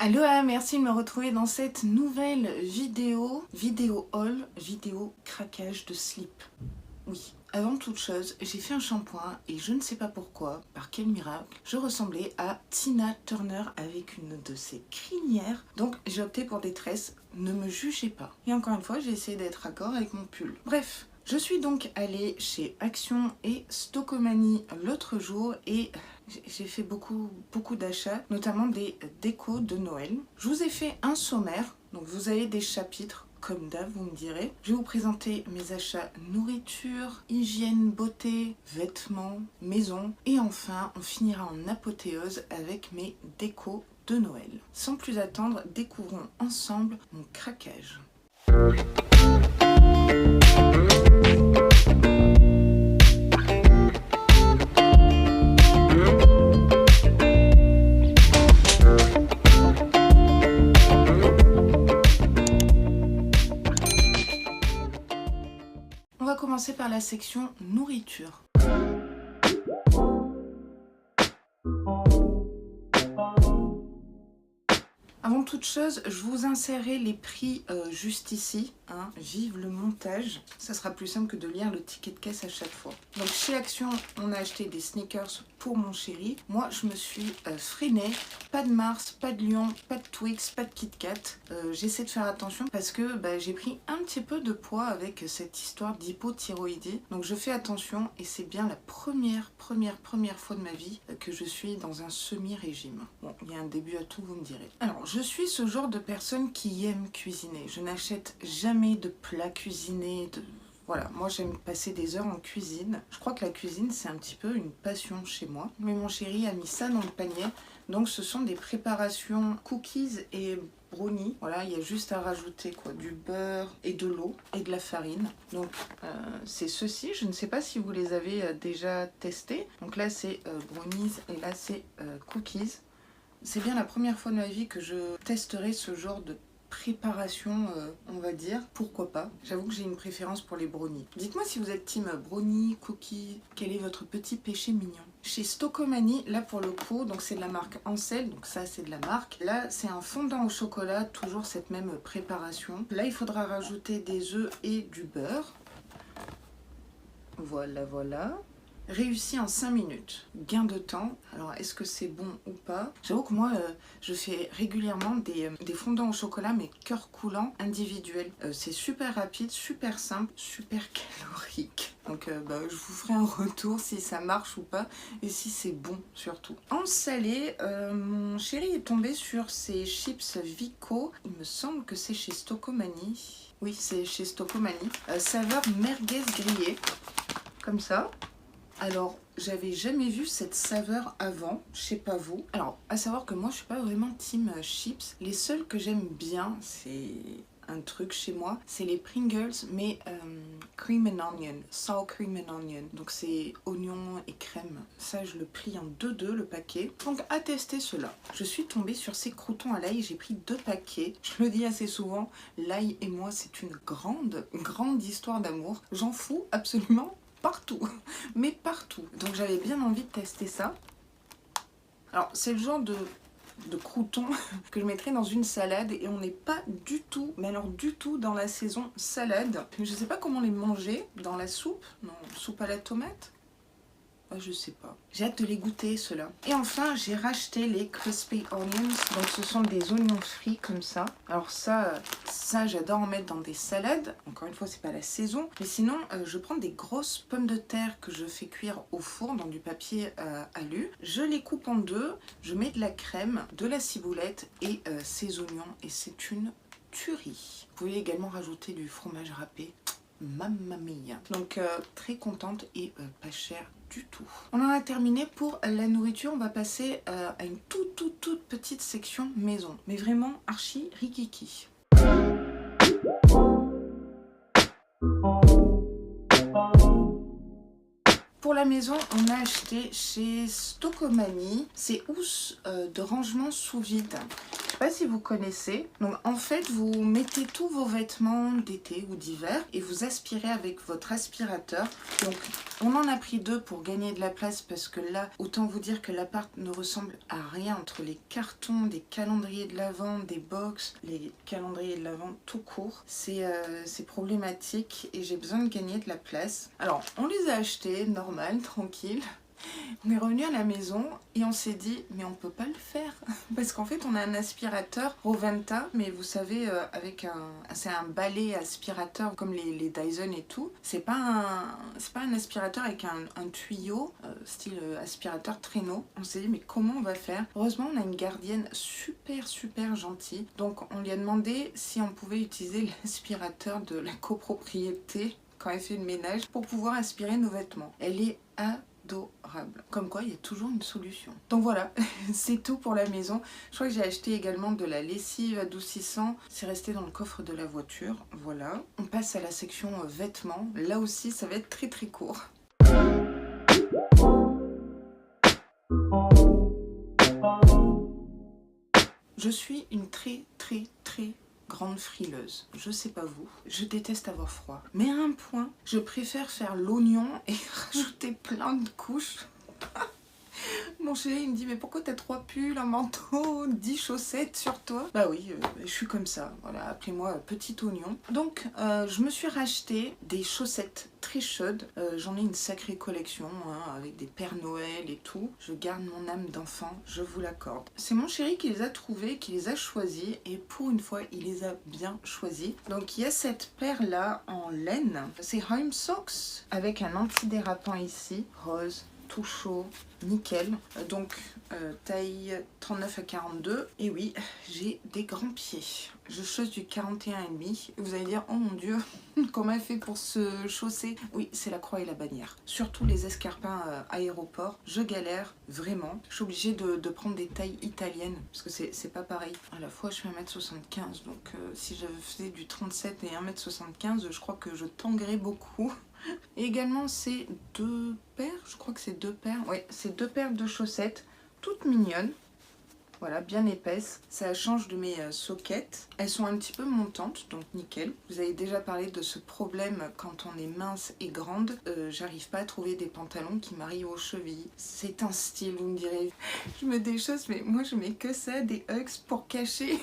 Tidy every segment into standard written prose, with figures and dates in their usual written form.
Allo, merci de me retrouver dans cette nouvelle vidéo haul, vidéo craquage de slip. Oui, avant toute chose, j'ai fait un shampoing et je ne sais pas pourquoi, par quel miracle, je ressemblais à Tina Turner avec une de ses crinières. Donc j'ai opté pour des tresses, ne me jugez pas. Et encore une fois, j'ai essayé d'être raccord avec mon pull. Bref, je suis donc allée chez Action et Stockomanie l'autre jour et j'ai fait beaucoup d'achats, notamment des décos de Noël. Je vous ai fait un sommaire, donc vous avez des chapitres comme d'hab, vous me direz. Je vais vous présenter mes achats nourriture, hygiène, beauté, vêtements, maison. Et enfin, on finira en apothéose avec mes décos de Noël. Sans plus attendre, découvrons ensemble mon craquage. On va commencer par la section nourriture. Avant toute chose, je vous insérerai les prix juste ici. Hein. Vive le montage. Ça sera plus simple que de lire le ticket de caisse à chaque fois. Donc chez Action, on a acheté des sneakers pour mon chéri. Moi, je me suis freinée. Pas de Mars, pas de Lion, pas de Twix, pas de Kit Kat. J'essaie de faire attention parce que j'ai pris un petit peu de poids avec cette histoire d'hypothyroïdie. Donc je fais attention et c'est bien la première fois de ma vie que je suis dans un semi-régime. Bon, il y a un début à tout, vous me direz. Alors, je suis ce genre de personne qui aime cuisiner. Je n'achète jamais de plats cuisinés, Voilà, moi j'aime passer des heures en cuisine. Je crois que la cuisine c'est un petit peu une passion chez moi. Mais mon chéri a mis ça dans le panier. Donc ce sont des préparations cookies et brownies. Voilà, il y a juste à rajouter du beurre et de l'eau et de la farine. Donc c'est ceci, je ne sais pas si vous les avez déjà testés. Donc là c'est brownies et là c'est cookies. C'est bien la première fois de ma vie que je testerai ce genre de préparation, on va dire. Pourquoi pas? J'avoue que j'ai une préférence pour les brownies. Dites-moi si vous êtes team brownie, cookie, quel est votre petit péché mignon? Chez Stockomanie, là pour le coup, donc c'est de la marque Ansel, donc ça c'est de la marque. Là c'est un fondant au chocolat, toujours cette même préparation. Là il faudra rajouter des œufs et du beurre. Voilà. Réussi en 5 minutes. Gain de temps. Alors, est-ce que c'est bon ou pas? J'avoue que moi, je fais régulièrement des fondants au chocolat, mais cœur coulant, individuels. C'est super rapide, super simple, super calorique. Donc, je vous ferai un retour si ça marche ou pas, et si c'est bon, surtout. En salé, mon chéri est tombé sur ces chips Vico. Il me semble que c'est chez Stockomanie. Oui, c'est chez Stockomanie. Saveur merguez grillée. Comme ça. Alors, j'avais jamais vu cette saveur avant, je sais pas vous. Alors, à savoir que moi, je suis pas vraiment team chips. Les seuls que j'aime bien, c'est un truc chez moi, c'est les Pringles, mais cream and onion, sour cream and onion. Donc c'est oignon et crème. Ça, je le plie en 2 le paquet. Donc à tester cela. Je suis tombée sur ces croûtons à l'ail, j'ai pris 2 paquets. Je le dis assez souvent, l'ail et moi, c'est une grande histoire d'amour. J'en fous absolument partout, mais partout. Donc j'avais bien envie de tester ça. Alors c'est le genre de croûtons que je mettrais dans une salade et on n'est pas du tout, mais alors du tout dans la saison salade. Je sais pas comment les manger, dans la soupe, non, soupe à la tomate. Je sais pas. J'ai hâte de les goûter, ceux-là. Et enfin, j'ai racheté les Crispy Onions. Donc, ce sont des oignons frits comme ça. Alors ça j'adore en mettre dans des salades. Encore une fois, c'est pas la saison. Mais sinon, je prends des grosses pommes de terre que je fais cuire au four dans du papier alu. Je les coupe en 2. Je mets de la crème, de la ciboulette et ces oignons. Et c'est une tuerie. Vous pouvez également rajouter du fromage râpé. Mamma mia. Donc très contente et pas cher du tout. On en a terminé pour la nourriture. On va passer à une toute petite section maison. Mais vraiment archi rikiki. Pour la maison, on a acheté chez Stockomanie ces housses de rangement sous vide. pas si vous connaissez. Donc en fait, vous mettez tous vos vêtements d'été ou d'hiver et vous aspirez avec votre aspirateur. Donc on en a pris 2 pour gagner de la place parce que là, autant vous dire que l'appart ne ressemble à rien entre les cartons, des calendriers de l'Avent, des box, les calendriers de l'Avent tout court. C'est problématique et j'ai besoin de gagner de la place. Alors on les a achetés, normal, tranquille. On est revenu à la maison et on s'est dit mais on peut pas le faire parce qu'en fait on a un aspirateur Roventa, mais vous savez c'est un balai aspirateur comme les Dyson et tout. C'est pas un aspirateur avec un tuyau style aspirateur traîneau. On s'est dit mais comment on va faire? Heureusement on a une gardienne super gentille, donc on lui a demandé si on pouvait utiliser l'aspirateur de la copropriété quand elle fait le ménage pour pouvoir aspirer nos vêtements. Elle est adorable. Comme quoi, il y a toujours une solution. Donc voilà, c'est tout pour la maison. Je crois que j'ai acheté également de la lessive adoucissant. C'est resté dans le coffre de la voiture. Voilà. On passe à la section vêtements. Là aussi, ça va être très court. Je suis une très grande frileuse. Je sais pas vous, je déteste avoir froid. Mais à un point, je préfère faire l'oignon et rajouter plein de couches. Mon chéri il me dit mais pourquoi t'as 3 pulls, un manteau, 10 chaussettes sur toi? Bah oui, je suis comme ça, voilà, appelez-moi petit oignon. Donc je me suis racheté des chaussettes très chaudes, j'en ai une sacrée collection hein, avec des Pères Noël et tout. Je garde mon âme d'enfant, je vous l'accorde. C'est mon chéri qui les a trouvés, qui les a choisis et pour une fois il les a bien choisis. Donc il y a cette paire là en laine, c'est Home Socks avec un antidérapant ici, rose. Tout chaud, nickel. Donc taille 39 à 42. Et oui, j'ai des grands pieds. Je chausse du 41,5. Vous allez dire, oh mon dieu, comment elle fait pour se chausser? Oui, c'est la croix et la bannière. Surtout les escarpins aéroport. Je galère vraiment. Je suis obligée de prendre des tailles italiennes parce que c'est pas pareil. À la fois, je fais 1m75. Donc si je faisais du 37 et 1m75, je crois que je tanguerais beaucoup. Et également c'est 2 paires, je crois que c'est 2 paires, ouais, c'est 2 paires de chaussettes, toutes mignonnes, voilà, bien épaisses. Ça change de mes soquettes, elles sont un petit peu montantes, donc nickel. Vous avez déjà parlé de ce problème quand on est mince et grande, j'arrive pas à trouver des pantalons qui m'arrivent aux chevilles. C'est un style, vous me direz, je me déchausse, mais moi je mets que ça, des Uggs pour cacher...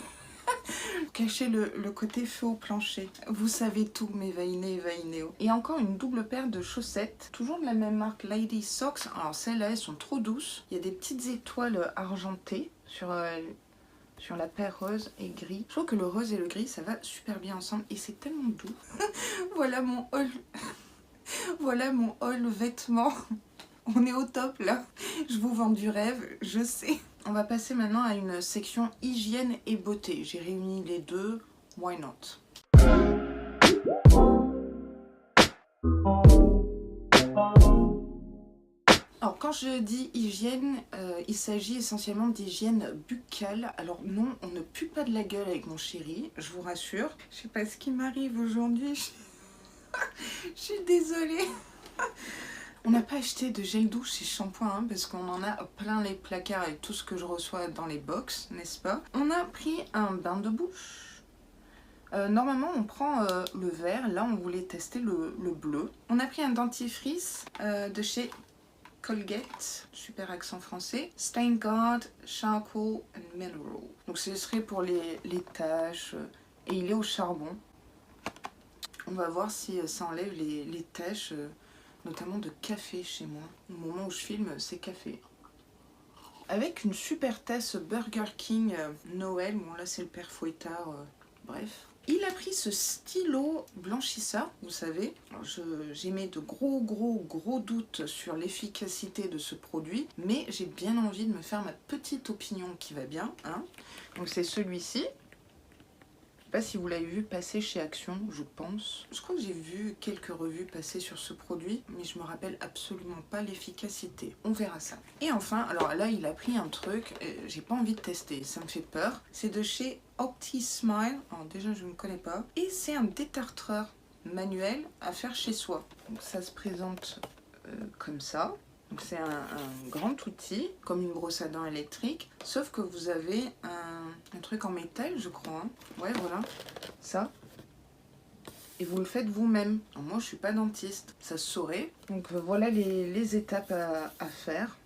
Cacher le côté feu au plancher. Vous savez tout, mes vainés et vainéos. Et encore une double paire de chaussettes, toujours de la même marque, Lady Socks. Alors celles-là, elles sont trop douces. Il y a des petites étoiles argentées sur la paire rose et gris. Je trouve que le rose et le gris, ça va super bien ensemble et c'est tellement doux. Voilà mon haul. Voilà mon haul vêtements. On est au top là. Je vous vends du rêve, je sais. On va passer maintenant à une section hygiène et beauté. J'ai réuni les deux, why not? Alors quand je dis hygiène, il s'agit essentiellement d'hygiène buccale. Alors non, on ne pue pas de la gueule avec mon chéri, je vous rassure. Je sais pas ce qui m'arrive aujourd'hui, je suis désolée. On n'a pas acheté de gel douche et shampoing hein, parce qu'on en a plein les placards avec tout ce que je reçois dans les box, n'est-ce pas? On a pris un bain de bouche. Normalement, on prend le vert. Là, on voulait tester le bleu. On a pris un dentifrice de chez Colgate, super accent français. Stain Guard, Charcoal and Mineral. Donc, ce serait pour les taches. Et il est au charbon. On va voir si ça enlève les taches. Notamment de café chez moi. Au moment où je filme, c'est café. Avec une super tasse Burger King Noël. Bon là c'est le père Fouettard, bref. Il a pris ce stylo blanchisseur, vous savez. J'émets de gros doutes sur l'efficacité de ce produit. Mais j'ai bien envie de me faire ma petite opinion qui va bien. Hein. Donc c'est celui-ci. Je sais pas si vous l'avez vu passer chez Action, je pense. Je crois que j'ai vu quelques revues passer sur ce produit, mais je me rappelle absolument pas l'efficacité. On verra ça. Et enfin, alors là, il a pris un truc, j'ai pas envie de tester, ça me fait peur. C'est de chez OptiSmile. Alors déjà, je ne connais pas. Et c'est un détartreur manuel à faire chez soi. Donc ça se présente comme ça. Donc c'est un grand outil, comme une brosse à dents électrique, sauf que vous avez un truc en métal, je crois. Hein. Ouais, voilà, ça. Et vous le faites vous-même. Moi, je suis pas dentiste, ça se saurait. Donc voilà les étapes à faire.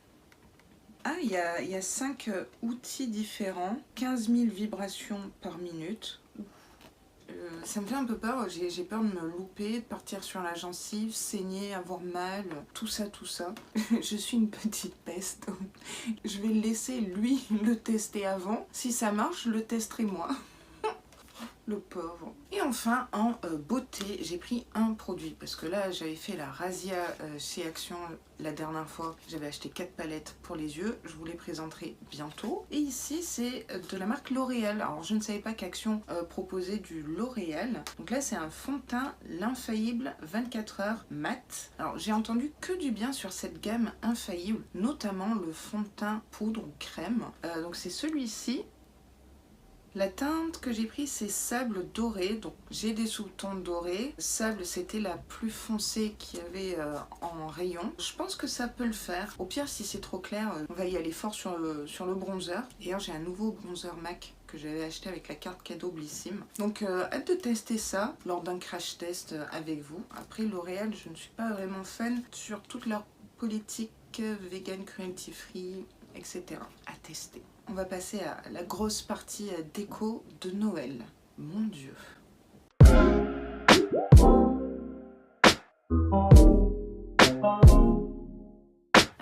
Ah, il y a 5 outils différents, 15 000 vibrations par minute. Ça me fait un peu peur, j'ai peur de me louper, de partir sur la gencive, saigner, avoir mal, tout ça, tout ça. Je suis une petite peste. Je vais laisser lui le tester avant. Si ça marche, je le testerai moi. Le pauvre. Et enfin, en beauté, j'ai pris un produit. Parce que là, j'avais fait la Razzia chez Action la dernière fois. J'avais acheté 4 palettes pour les yeux. Je vous les présenterai bientôt. Et ici, c'est de la marque L'Oréal. Alors, je ne savais pas qu'Action proposait du L'Oréal. Donc là, c'est un fond de teint L'Infaillible 24 heures mat. Alors, j'ai entendu que du bien sur cette gamme Infaillible. Notamment le fond de teint poudre ou crème. Donc, c'est celui-ci. La teinte que j'ai prise, c'est sable doré, donc j'ai des sous-tons dorés. Sable, c'était la plus foncée qu'il y avait en rayon. Je pense que ça peut le faire. Au pire, si c'est trop clair, on va y aller fort sur le bronzer. D'ailleurs, j'ai un nouveau bronzer MAC que j'avais acheté avec la carte cadeau Blissim. Donc, hâte de tester ça lors d'un crash test avec vous. Après, L'Oréal, je ne suis pas vraiment fan sur toute leur politique vegan, cruelty free, etc. à tester. On va passer à la grosse partie déco de Noël. Mon Dieu.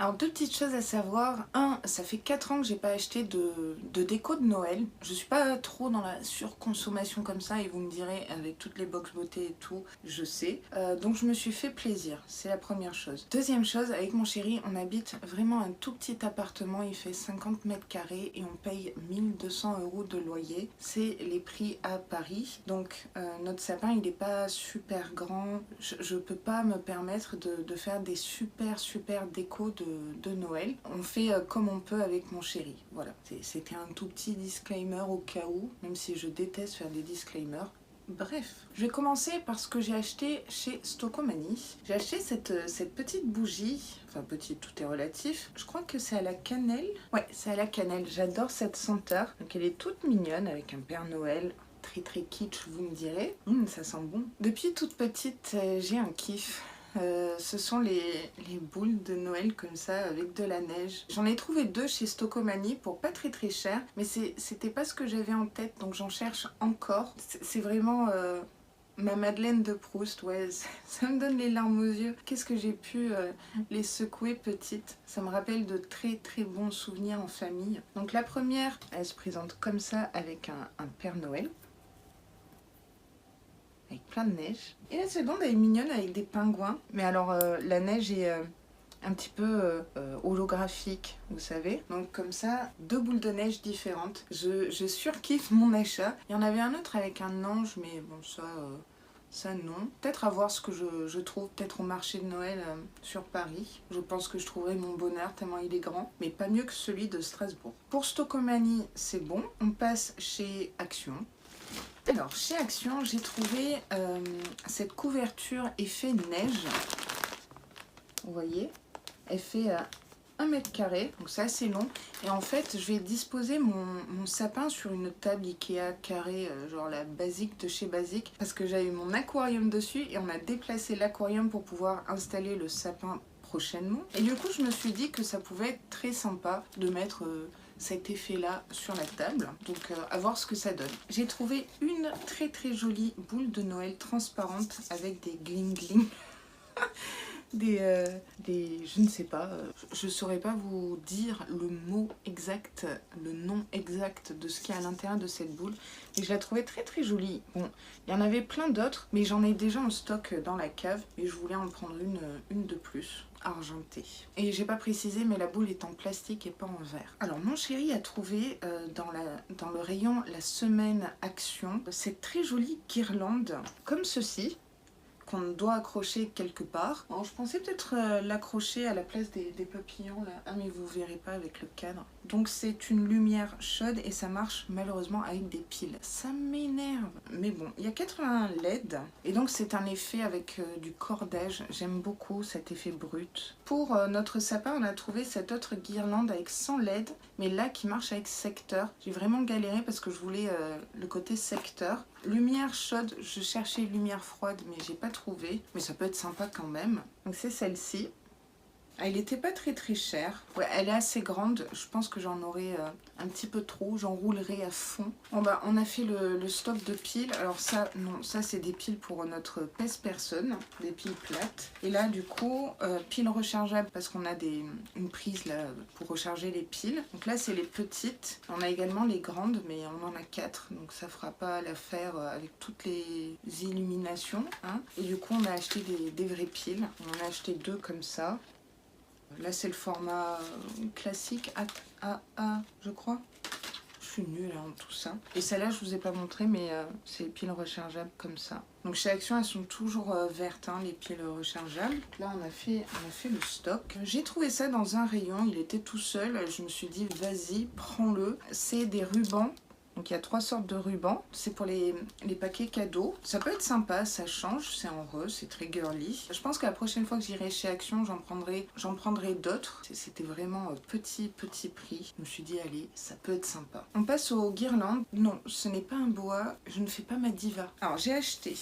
Alors, deux petites choses à savoir. Un, ça fait 4 ans que j'ai pas acheté de déco de Noël. Je suis pas trop dans la surconsommation comme ça, et vous me direz, avec toutes les box beauté et tout, je sais. Donc je me suis fait plaisir, c'est la première chose. Deuxième chose, avec mon chéri, on habite vraiment un tout petit appartement, il fait 50 mètres carrés et on paye 1200 € de loyer. C'est les prix à Paris. Donc notre sapin, il n'est pas super grand. Je peux pas me permettre de faire des super déco de Noël. On fait comme on peut avec mon chéri. Voilà, c'était un tout petit disclaimer au cas où, même si je déteste faire des disclaimers. Bref, je vais commencer par ce que j'ai acheté chez Stocomanie. J'ai acheté cette petite bougie, enfin petite, tout est relatif. Je crois que c'est à la cannelle. Ouais, c'est à la cannelle, j'adore cette senteur. Donc elle est toute mignonne avec un Père Noël. Très kitsch, vous me direz. Ça sent bon. Depuis toute petite, j'ai un kiff. Ce sont les boules de Noël comme ça avec de la neige. J'en ai trouvé 2 chez Stocomanie pour pas très cher, mais c'était pas ce que j'avais en tête, donc j'en cherche encore. C'est vraiment ma Madeleine de Proust, ouais, ça me donne les larmes aux yeux. Qu'est-ce que j'ai pu les secouer petites. Ça me rappelle de très bons souvenirs en famille. Donc la première, elle se présente comme ça avec un Père Noël. Avec plein de neige. Et la seconde, elle est mignonne avec des pingouins. Mais alors, la neige est un petit peu holographique, vous savez. Donc comme ça, 2 boules de neige différentes. Je surkiffe mon achat. Il y en avait un autre avec un ange, mais bon, ça non. Peut-être à voir ce que je trouve, peut-être au marché de Noël sur Paris. Je pense que je trouverai mon bonheur tellement il est grand. Mais pas mieux que celui de Strasbourg. Pour Stocomanie, c'est bon. On passe chez Action. Alors, chez Action, j'ai trouvé cette couverture effet neige. Vous voyez, elle fait 1 mètre carré, donc c'est assez long. Et en fait, je vais disposer mon sapin sur une table Ikea carrée, genre la basique de chez Basique, parce que j'avais mon aquarium dessus et on a déplacé l'aquarium pour pouvoir installer le sapin prochainement. Et du coup, je me suis dit que ça pouvait être très sympa de mettre cet effet-là sur la table. Donc, à voir ce que ça donne. J'ai trouvé une très jolie boule de Noël transparente avec des gling. Je ne sais pas, je saurais pas vous dire le mot exact, le nom exact de ce qu'il y a à l'intérieur de cette boule, mais je la trouvais très jolie. Bon, il y en avait plein d'autres, mais j'en ai déjà en stock dans la cave et je voulais en prendre une de plus, argentée. Et j'ai pas précisé, mais la boule est en plastique et pas en verre. Alors mon chéri a trouvé dans le rayon La Semaine Action cette très jolie guirlande comme ceci, qu'on doit accrocher quelque part. Alors, je pensais peut-être l'accrocher à la place des papillons là. Ah mais vous verrez pas avec le cadre. Donc c'est une lumière chaude et ça marche malheureusement avec des piles. Ça m'énerve. Mais bon, il y a 81 LED et donc c'est un effet avec du cordage. J'aime beaucoup cet effet brut. Pour notre sapin, on a trouvé cette autre guirlande avec 100 LED, mais là qui marche avec secteur. J'ai vraiment galéré parce que je voulais le côté secteur. Lumière chaude, je cherchais lumière froide mais j'ai pas trouvé. Mais ça peut être sympa quand même. Donc c'est celle-ci. Elle n'était pas très chère. Ouais, elle est assez grande. Je pense que j'en aurais un petit peu trop. J'en roulerai à fond. Bon bah, on a fait le stock de piles. Alors ça, non, ça c'est des piles pour notre pèse-personne. Des piles plates. Et là, du coup, piles rechargeables parce qu'on a une prise là pour recharger les piles. Donc là, c'est les petites. On a également les grandes, mais on en a 4. Donc ça fera pas l'affaire avec toutes les illuminations. Hein. Et du coup, on a acheté des vraies piles. On en a acheté 2 comme ça. Là, c'est le format classique AA, je crois. Je suis nulle en tout ça. Et celle-là, je vous ai pas montré, mais c'est les piles rechargeables comme ça. Donc chez Action, elles sont toujours vertes, hein, les piles rechargeables. Là, on a fait le stock. J'ai trouvé ça dans un rayon. Il était tout seul. Je me suis dit, vas-y, prends-le. C'est des rubans. Donc il y a 3 sortes de rubans, c'est pour les paquets cadeaux. Ça peut être sympa, ça change, c'est en rose, c'est très girly. Je pense que la prochaine fois que j'irai chez Action, j'en prendrai d'autres. C'était vraiment petit prix. Je me suis dit, allez, ça peut être sympa. On passe aux guirlandes. Non, ce n'est pas un boa, je ne fais pas ma diva. Alors j'ai acheté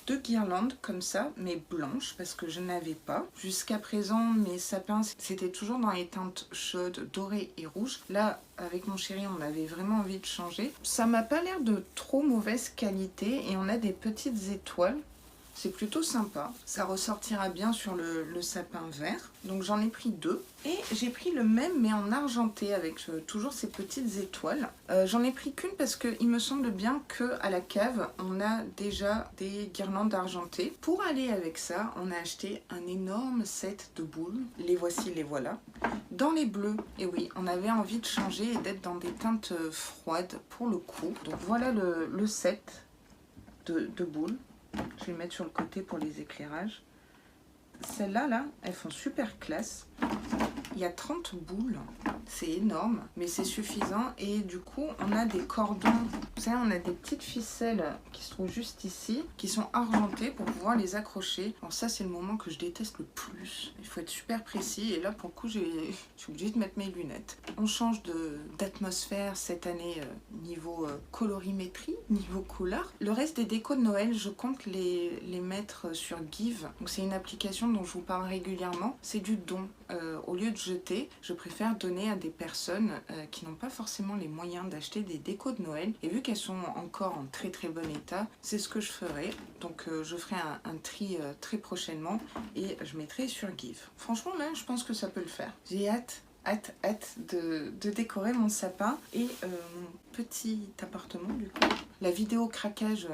2 guirlandes comme ça, mais blanches, parce que je n'avais pas. Jusqu'à présent, mes sapins, c'était toujours dans les teintes chaudes, dorées et rouges. Là, avec mon chéri, on avait vraiment envie de changer. Ça m'a pas l'air de trop mauvaise qualité, et on a des petites étoiles. C'est plutôt sympa. Ça ressortira bien sur le sapin vert. Donc j'en ai pris 2. Et j'ai pris le même mais en argenté avec toujours ces petites étoiles. J'en ai pris qu'une parce qu'il me semble bien qu'à la cave, on a déjà des guirlandes argentées. Pour aller avec ça, on a acheté un énorme set de boules. Les voici, les voilà. Dans les bleus. Et oui, on avait envie de changer et d'être dans des teintes froides pour le coup. Donc voilà le set de boules. Je vais les mettre sur le côté pour les éclairages. Celles-là, là, elles font super classe. Il y a 30 boules. C'est énorme, mais c'est suffisant. Et du coup, on a des cordons. Vous savez, on a des petites ficelles qui se trouvent juste ici, qui sont argentées pour pouvoir les accrocher. Alors ça, c'est le moment que je déteste le plus. Il faut être super précis. Et là, pour le coup, je suis obligée de mettre mes lunettes. On change d'atmosphère cette année niveau colorimétrie, niveau couleur. Le reste des décos de Noël, je compte les mettre sur Give. Donc c'est une application dont je vous parle régulièrement. C'est du don. Au lieu de jeter, je préfère donner à des personnes qui n'ont pas forcément les moyens d'acheter des décos de Noël. Et vu qu'elles sont encore en très bon état, c'est ce que je ferai. Donc je ferai un tri très prochainement et je mettrai sur Give. Franchement là, je pense que ça peut le faire. J'ai hâte de décorer mon sapin et mon petit appartement du coup. La vidéo craquage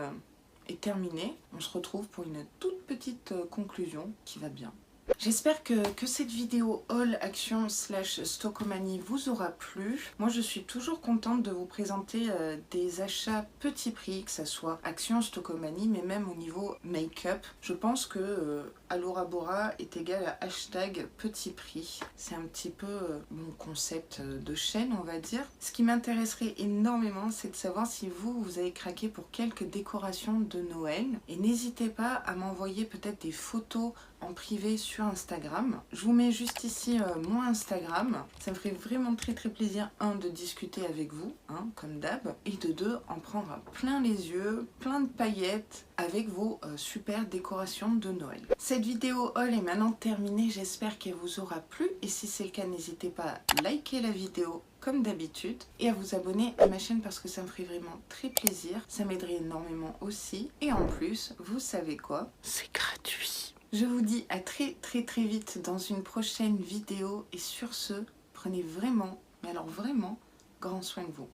est terminée. On se retrouve pour une toute petite conclusion qui va bien. J'espère que cette vidéo haul action / stockomanie vous aura plu. Moi je suis toujours contente de vous présenter des achats petit prix, que ce soit action, stockomanie, mais même au niveau make-up. Je pense que Alora Bora est égal à hashtag petit prix. C'est un petit peu mon concept de chaîne, on va dire. Ce qui m'intéresserait énormément, c'est de savoir si vous avez craqué pour quelques décorations de Noël. Et n'hésitez pas à m'envoyer peut-être des photos en privé sur Instagram. Je vous mets juste ici mon Instagram. Ça me ferait vraiment très plaisir, de discuter avec vous, comme d'hab, et de 2, en prendre plein les yeux, plein de paillettes, avec vos super décorations de Noël. Cette vidéo haul est maintenant terminée, j'espère qu'elle vous aura plu, et si c'est le cas, n'hésitez pas à liker la vidéo comme d'habitude, et à vous abonner à ma chaîne parce que ça me ferait vraiment très plaisir, ça m'aiderait énormément aussi, et en plus, vous savez quoi? C'est gratuit. Je vous dis à très vite dans une prochaine vidéo et sur ce, prenez vraiment, mais alors vraiment, grand soin de vous.